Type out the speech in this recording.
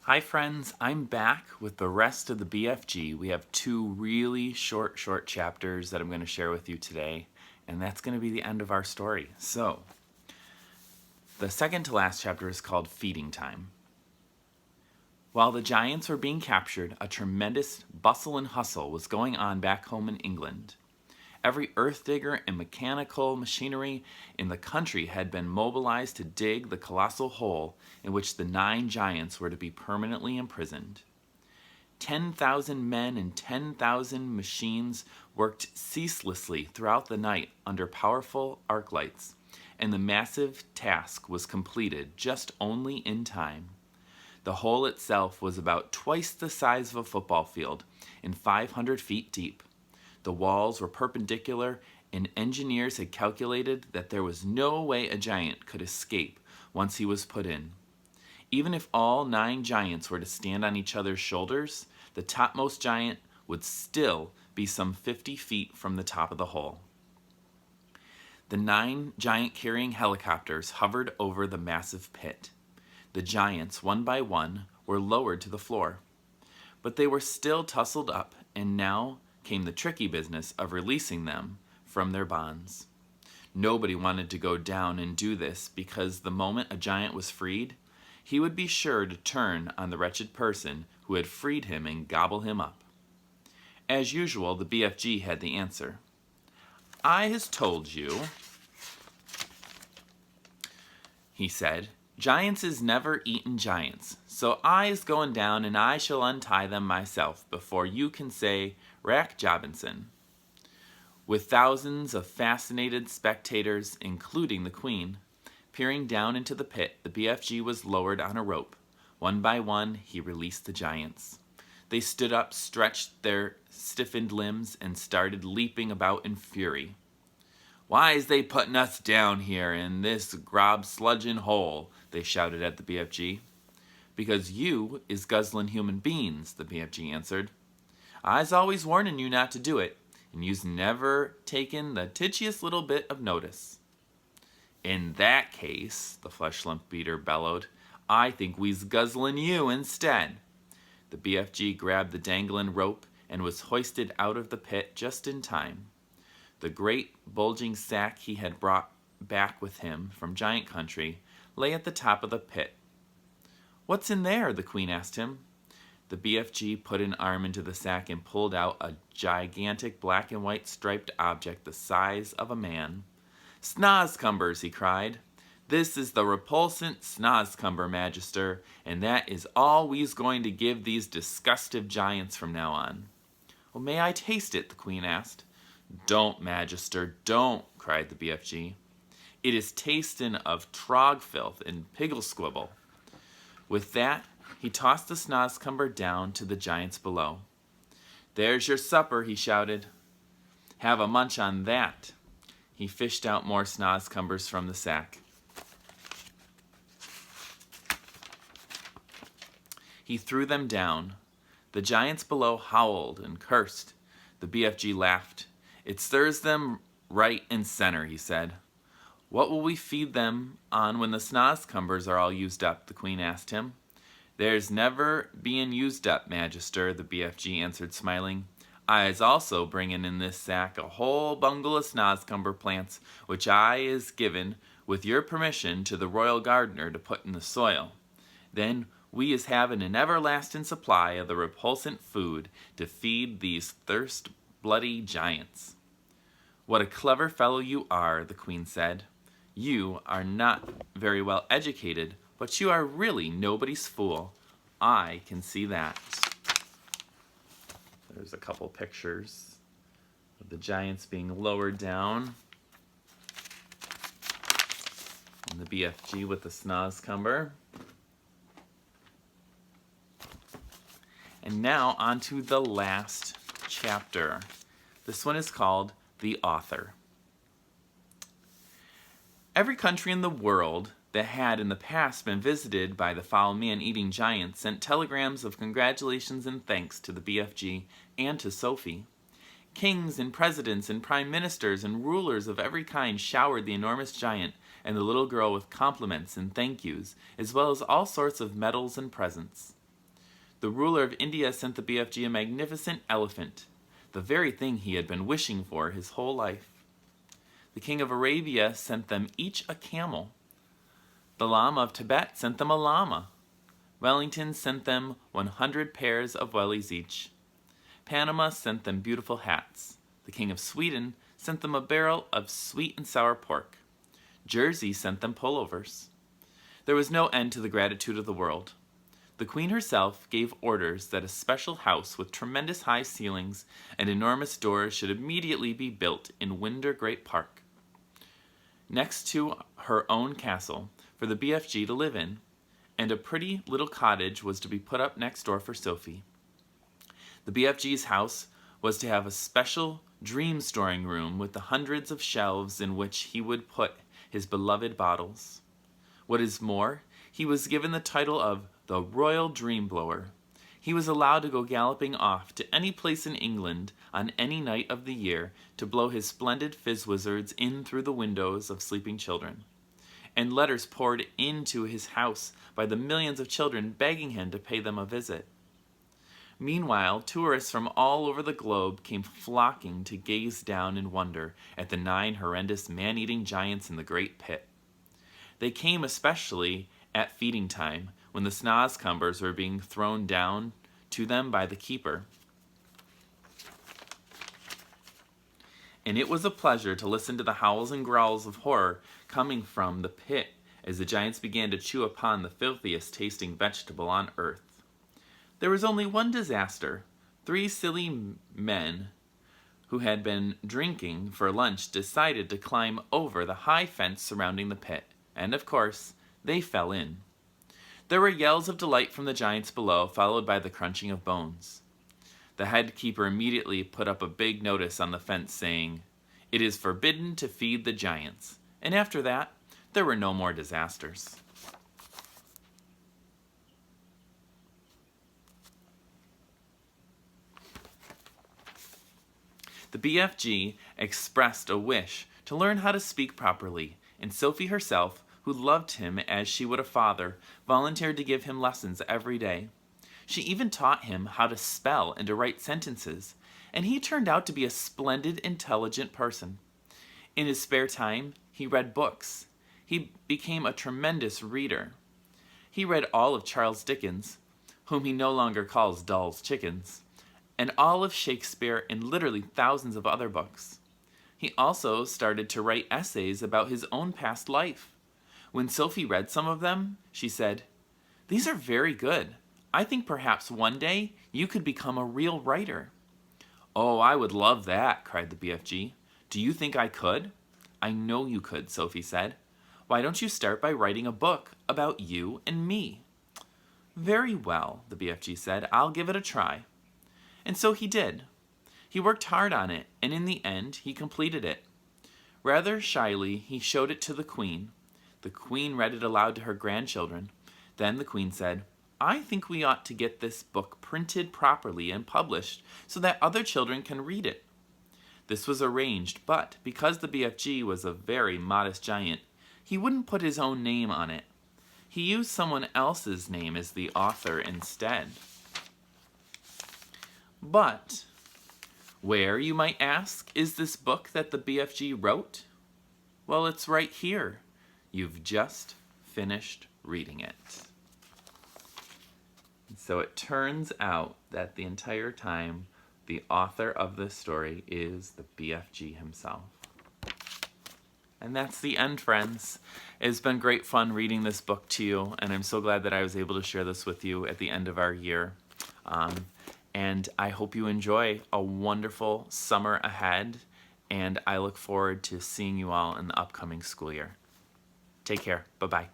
Hi friends, I'm back with the rest of the BFG. We have two really short chapters that I'm going to share with you today, and that's going to be the end of our story. So, the second to last chapter is called Feeding Time. While the giants were being captured, a tremendous bustle and hustle was going on back home in England. Every earth digger and mechanical machinery in the country had been mobilized to dig the colossal hole in which the 9 giants were to be permanently imprisoned. 10,000 men and 10,000 machines worked ceaselessly throughout the night under powerful arc lights, and the massive task was completed just only in time. The hole itself was about twice the size of a football field and 500 feet deep. The walls were perpendicular, and engineers had calculated that there was no way a giant could escape once he was put in. Even if all 9 giants were to stand on each other's shoulders, the topmost giant would still be some 50 feet from the top of the hole. The 9 giant-carrying helicopters hovered over the massive pit. The giants, one by one, were lowered to the floor. But they were still tussled up, and now came the tricky business of releasing them from their bonds. Nobody wanted to go down and do this because the moment a giant was freed, he would be sure to turn on the wretched person who had freed him and gobble him up. As usual, the BFG had the answer. "I has told you," he said, "giants is never eaten giants, so I is going down and I shall untie them myself before you can say Rack Jobinson." With thousands of fascinated spectators, including the Queen, peering down into the pit, the BFG was lowered on a rope. One by one, he released the giants. They stood up, stretched their stiffened limbs, and started leaping about in fury. "Why is they putting us down here in this grob sludging hole?" they shouted at the BFG. "Because you is guzzling human beings," the BFG answered. "I's always warning you not to do it, and you's never taken the titchiest little bit of notice." "In that case," the flesh lump beater bellowed, "I think we's guzzling you instead." The BFG grabbed the dangling rope and was hoisted out of the pit just in time. The great bulging sack he had brought back with him from giant country lay at the top of the pit. "What's in there?" the Queen asked him. The BFG put an arm into the sack and pulled out a gigantic black and white striped object the size of a man. "Snozcumbers," he cried. "This is the repulsant Snozcumber, Magister, and that is all we's going to give these disgustive giants from now on." "Well, may I taste it?" the Queen asked. "Don't, Magister, don't," cried the BFG. "It is tastin' of trog filth and pigglesquibble." With that, he tossed the Snozcumber down to the giants below. "There's your supper," he shouted. "Have a munch on that." He fished out more Snozcumbers from the sack. He threw them down. The giants below howled and cursed. The BFG laughed. "It stirs them right and center," he said. "What will we feed them on when the Snozcumbers are all used up?" the Queen asked him. "There's never bein' used up, Magister," the BFG answered, smiling. "I's also bringin' in this sack a whole bungle of Snozcumber plants, which I is given, with your permission, to the royal gardener to put in the soil. Then we is havin' an everlastin' supply of the repulsant food to feed these thirst-bloody giants." "What a clever fellow you are," the Queen said. "You are not very well educated, but you are really nobody's fool. I can see that." There's a couple pictures of the giants being lowered down. And the BFG with the Snozcumber. And now on to the last chapter. This one is called The Author. Every country in the world that had in the past been visited by the foul man-eating giants sent telegrams of congratulations and thanks to the BFG and to Sophie. Kings and presidents and prime ministers and rulers of every kind showered the enormous giant and the little girl with compliments and thank yous, as well as all sorts of medals and presents. The ruler of India sent the BFG a magnificent elephant, the very thing he had been wishing for his whole life. The king of Arabia sent them each a camel. The Lama of Tibet sent them a llama. Wellington sent them 100 pairs of wellies each. Panama sent them beautiful hats. The king of Sweden sent them a barrel of sweet and sour pork. Jersey sent them pullovers. There was no end to the gratitude of the world. The queen herself gave orders that a special house with tremendous high ceilings and enormous doors should immediately be built in Windsor Great Park, next to her own castle, for the BFG to live in, and a pretty little cottage was to be put up next door for Sophie. The BFG's house was to have a special dream storing room with the hundreds of shelves in which he would put his beloved bottles. What is more, he was given the title of the Royal Dream Blower. He was allowed to go galloping off to any place in England on any night of the year to blow his splendid fizz wizards in through the windows of sleeping children. And letters poured into his house by the millions of children begging him to pay them a visit. Meanwhile, tourists from all over the globe came flocking to gaze down in wonder at the 9 horrendous man-eating giants in the great pit. They came especially at feeding time, when the snozcumbers were being thrown down to them by the keeper. And it was a pleasure to listen to the howls and growls of horror coming from the pit as the giants began to chew upon the filthiest tasting vegetable on earth. There was only one disaster. 3 silly men who had been drinking for lunch decided to climb over the high fence surrounding the pit, and of course, they fell in. There were yells of delight from the giants below, followed by the crunching of bones. The head keeper immediately put up a big notice on the fence saying, "It is forbidden to feed the giants." And after that, there were no more disasters. The BFG expressed a wish to learn how to speak properly, and Sophie herself, who loved him as she would a father, volunteered to give him lessons every day. She even taught him how to spell and to write sentences, and he turned out to be a splendid, intelligent person. In his spare time, he read books. He became a tremendous reader. He read all of Charles Dickens, whom he no longer calls Dull's Chickens, and all of Shakespeare and literally thousands of other books. He also started to write essays about his own past life. When Sophie read some of them, she said, "These are very good. I think perhaps one day you could become a real writer." "Oh, I would love that," cried the BFG. "Do you think I could?" "I know you could," Sophie said. "Why don't you start by writing a book about you and me?" "Very well," the BFG said. "I'll give it a try." And so he did. He worked hard on it, and in the end, he completed it. Rather shyly, he showed it to the Queen. The Queen read it aloud to her grandchildren. Then the Queen said, "I think we ought to get this book printed properly and published so that other children can read it." This was arranged, but because the BFG was a very modest giant, he wouldn't put his own name on it. He used someone else's name as the author instead. But where, you might ask, is this book that the BFG wrote? Well, it's right here. You've just finished reading it. So it turns out that the entire time, the author of this story is the BFG himself. And that's the end, friends. It's been great fun reading this book to you, and I'm so glad that I was able to share this with you at the end of our year. And I hope you enjoy a wonderful summer ahead, and I look forward to seeing you all in the upcoming school year. Take care. Bye-bye.